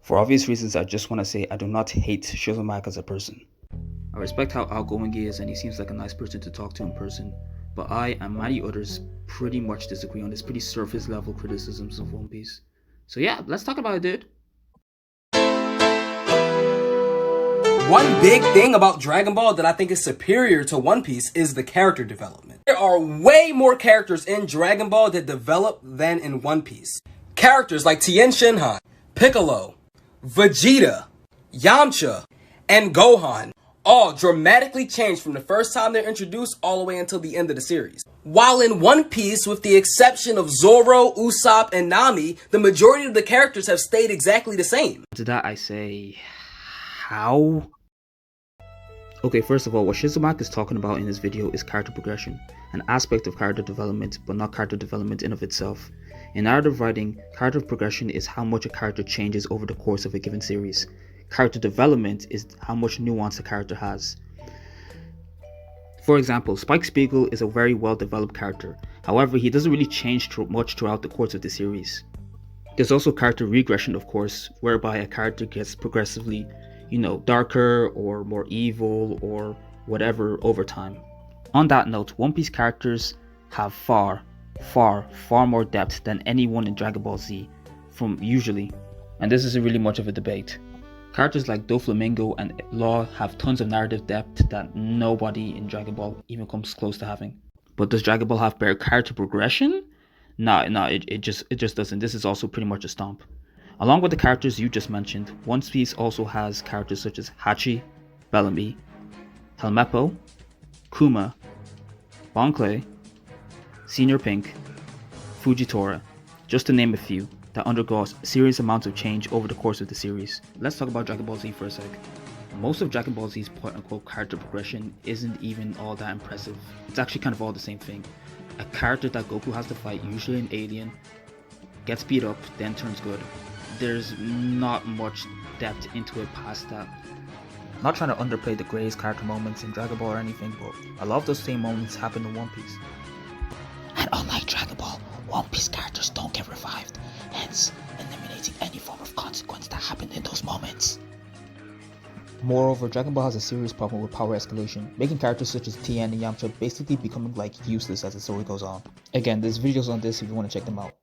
For obvious reasons, I just want to say I do not hate Shizzlemac as a person. I respect how outgoing he is and he seems like a nice person to talk to in person, but I and many others pretty much disagree on his pretty surface level criticisms of One Piece. So yeah, let's talk about it, dude. One big thing about Dragon Ball that I think is superior to One Piece is the character development. There are way more characters in Dragon Ball that develop than in One Piece. Characters like Tien Shinhan, Piccolo, Vegeta, Yamcha, and Gohan all dramatically change from the first time they're introduced all the way until the end of the series. While in One Piece, with the exception of Zoro, Usopp, and Nami, the majority of the characters have stayed exactly the same. To that I say, how? Okay, first of all, what Shizzlemac is talking about in this video is character progression, an aspect of character development, but not character development in of itself. In narrative writing, character progression is how much a character changes over the course of a given series. Character development is how much nuance a character has. For example, Spike Spiegel is a very well developed character, however he doesn't really change much throughout the course of the series. There's also character regression, of course, whereby a character gets progressively, darker or more evil or whatever over time. On that note, One Piece characters have far more depth than anyone in Dragon Ball Z, usually, and this isn't really much of a debate. Characters like Doflamingo and Law have tons of narrative depth that nobody in Dragon Ball even comes close to having. But does Dragon Ball have better character progression? No, it just doesn't. This is also pretty much a stomp. Along with the characters you just mentioned, One Piece also has characters such as Hachi, Bellamy, Helmeppo, Kuma, Bon Clay, Senior Pink, Fujitora, just to name a few, that undergo serious amounts of change over the course of the series. Let's talk about Dragon Ball Z for a sec. Most of Dragon Ball Z's quote-unquote character progression isn't even all that impressive. It's actually kind of all the same thing. A character that Goku has to fight, usually an alien, gets beat up, then turns good. There's not much depth into it past that. I'm not trying to underplay the greatest character moments in Dragon Ball or anything, but a lot of those same moments happen in One Piece. And unlike Dragon Ball, One Piece characters don't get revived, hence eliminating any form of consequence that happened in those moments. Moreover, Dragon Ball has a serious problem with power escalation, making characters such as Tien and Yamcha basically becoming useless as the story goes on. Again, there's videos on this if you want to check them out.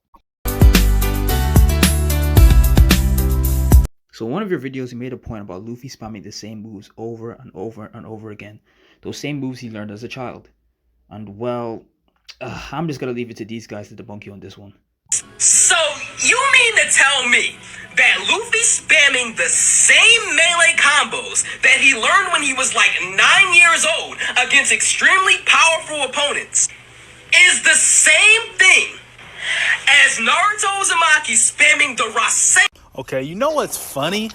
So in one of your videos you made a point about Luffy spamming the same moves over and over and over again, those same moves he learned as a child. And well, I'm just gonna leave it to these guys to debunk you on this one. So, you mean to tell me that Luffy spamming the same melee combos that he learned when he was 9 years old against extremely powerful opponents is the same thing as Naruto Uzumaki spamming the Rasen? Okay, you know what's funny?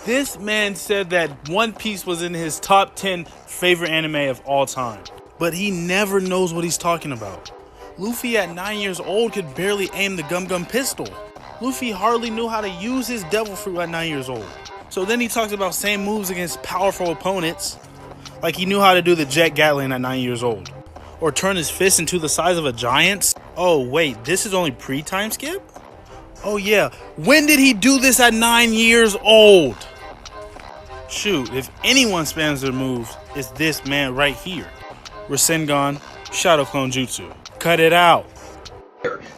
This man said that One Piece was in his top 10 favorite anime of all time, but he never knows what he's talking about. Luffy at 9 years old could barely aim the Gum Gum pistol. Luffy hardly knew how to use his Devil Fruit at 9 years old. So then he talks about same moves against powerful opponents, like he knew how to do the Jet Gatling at 9 years old, or turn his fist into the size of a giant's. Oh wait, this is only pre-time skip? Oh yeah, when did he do this at 9 years old? Shoot, if anyone spams their moves, it's this man right here. Rasengan, Shadow Clone Jutsu. Cut it out.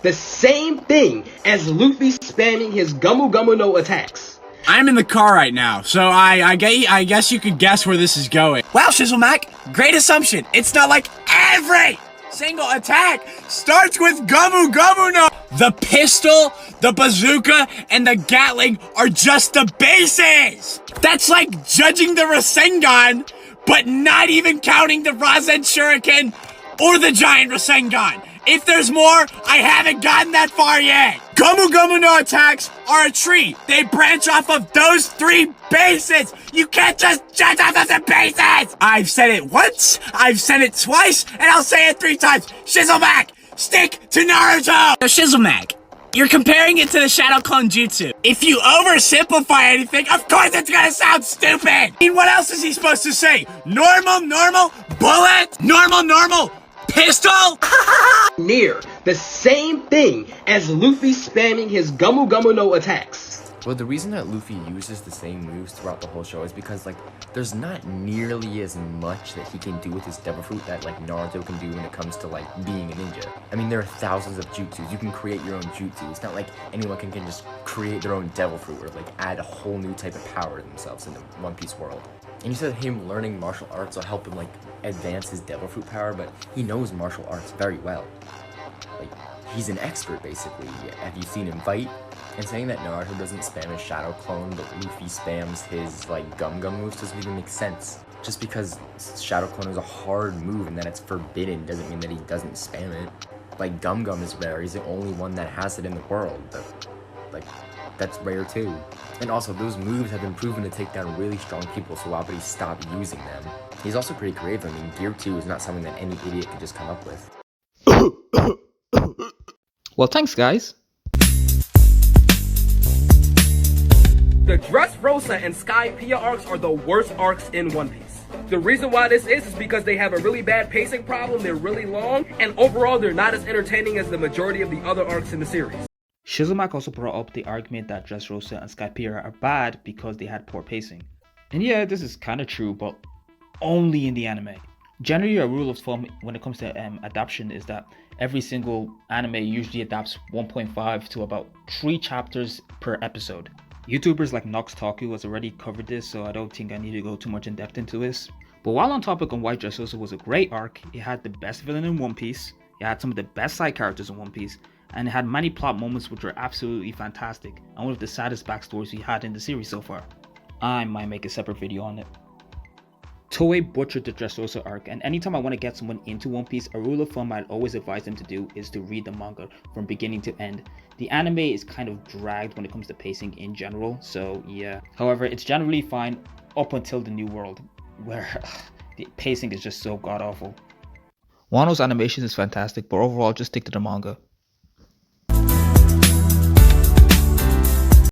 The same thing as Luffy spamming his Gumu Gumu no attacks. I'm in the car right now, so I guess you could guess where this is going. Wow, Shizzlemac, great assumption. It's not like every single attack starts with Gumu Gumu no. The pistol, the bazooka, and the Gatling are just the bases. That's like judging the Rasengan, but not even counting the Rasen Shuriken or the giant Rasengan. If there's more, I haven't gotten that far yet. Gumu Gumu no attacks are a tree. They branch off of those 3 bases. You can't just judge off of the bases. I've said it once, I've said it twice, and I'll say it 3 times. Shizzlemac, stick to Naruto. So Shizzlemac, you're comparing it to the Shadow Clone Jutsu. If you oversimplify anything, of course it's gonna sound stupid. I mean, what else is he supposed to say? Normal, bullet, normal, pistol? Near the same thing as Luffy spamming his Gumu Gumu no attacks. Well, the reason that Luffy uses the same moves throughout the whole show is because, like, there's not nearly as much that he can do with his Devil Fruit that, like, Naruto can do when it comes to, like, being a ninja. I mean, there are thousands of jutsus. You can create your own jutsu. It's not like anyone can just create their own Devil Fruit or, like, add a whole new type of power to themselves in the One Piece world. And you said him learning martial arts will help him, like, advance his Devil Fruit power, but he knows martial arts very well. Like, he's an expert, basically. Have you seen him fight? And saying that Naruto doesn't spam his Shadow Clone, but Luffy spams his, like, Gum Gum moves doesn't even make sense. Just because Shadow Clone is a hard move and that it's forbidden doesn't mean that he doesn't spam it. Like, Gum Gum is rare, he's the only one that has it in the world. Like, that's rare too. And also, those moves have been proven to take down really strong people, so why would he stop using them? He's also pretty creative. I mean, Gear 2 is not something that any idiot could just come up with. Well, thanks, guys. The Dressrosa and Skypiea arcs are the worst arcs in One Piece. The reason why this is because they have a really bad pacing problem, they're really long, and overall they're not as entertaining as the majority of the other arcs in the series. Shizzlemac also brought up the argument that Dressrosa and Skypiea are bad because they had poor pacing. And yeah, this is kind of true, but only in the anime. Generally, a rule of thumb when it comes to adaptation is that every single anime usually adapts 1.5 to about 3 chapters per episode. YouTubers like Nox Taku has already covered this, so I don't think I need to go too much in depth into this. But while on topic on why Dressrosa was a great arc, it had the best villain in One Piece, it had some of the best side characters in One Piece, and it had many plot moments which were absolutely fantastic, and one of the saddest backstories we had in the series so far. I might make a separate video on it. Toei butchered the Dressrosa arc, and anytime I want to get someone into One Piece, a rule of thumb I'd always advise them to do is to read the manga from beginning to end. The anime is kind of dragged when it comes to pacing in general, so yeah. However, it's generally fine up until the New World, where the pacing is just so god-awful. Wano's animation is fantastic, but overall just stick to the manga.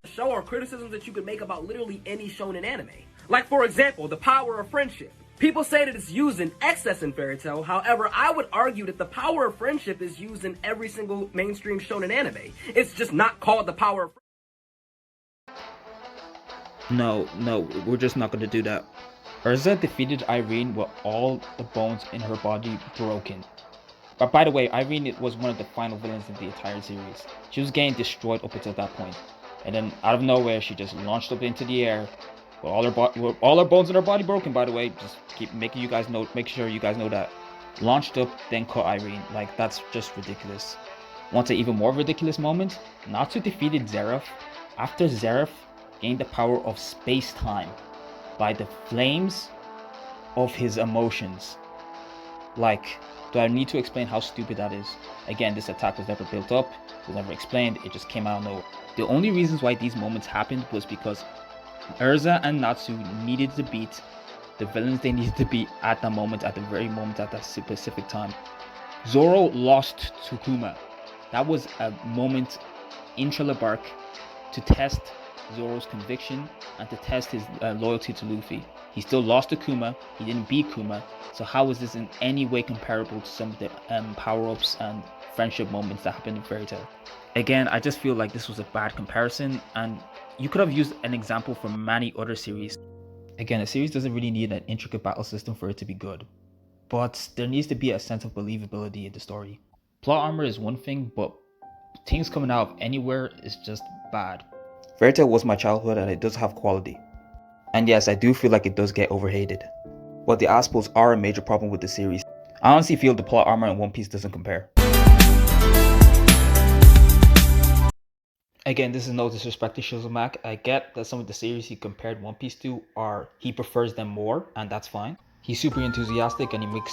Show are criticisms that you could make about literally any shonen anime. Like, for example, the power of friendship. People say that it's used in excess in Fairy Tail. However, I would argue that the power of friendship is used in every single mainstream shonen anime. It's just not called the power of friendship. No, we're just not going to do that. Urza defeated Irene with all the bones in her body broken. But by the way, Irene was one of the final villains in the entire series. She was getting destroyed up until that point. And then out of nowhere, she just launched up into the air with all her bones in her body broken, by the way. Just keep make sure you guys know that. Launched up, then caught Irene. Like, that's just ridiculous. Want an even more ridiculous moment? Natsu defeated Zeref after Zeref gained the power of space-time by the flames of his emotions. Like, do I need to explain how stupid that is? Again, this attack was never built up, it was never explained, it just came out of nowhere. The only reasons why these moments happened was because Urza and Natsu needed to beat the villains they needed to beat at that moment, at the very moment, at that specific time. Zoro lost to Kuma. That was a moment in Trailer Bark to test Zoro's conviction and to test his loyalty to Luffy. He still lost to Kuma, he didn't beat Kuma, so how is this in any way comparable to some of the power-ups and friendship moments that happened in Fairy Tail? Again, I just feel like this was a bad comparison, and you could have used an example from many other series. Again, a series doesn't really need an intricate battle system for it to be good, but there needs to be a sense of believability in the story. Plot armor is one thing, but things coming out of anywhere is just bad. Fairy Tail was my childhood and it does have quality. And yes, I do feel like it does get overhated. But the Aspos are a major problem with the series. I honestly feel the plot armor in One Piece doesn't compare. Again, this is no disrespect to Shizzlemac. I get that some of the series he compared One Piece to he prefers them more, and that's fine. He's super enthusiastic and he makes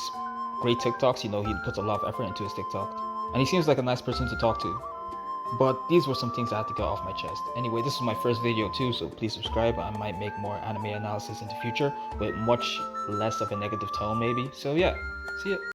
great TikToks. You know, he puts a lot of effort into his TikTok. And he seems like a nice person to talk to. But these were some things I had to get off my chest. Anyway, this is my first video too, so please subscribe. I might make more anime analysis in the future with much less of a negative tone maybe. So yeah, see ya.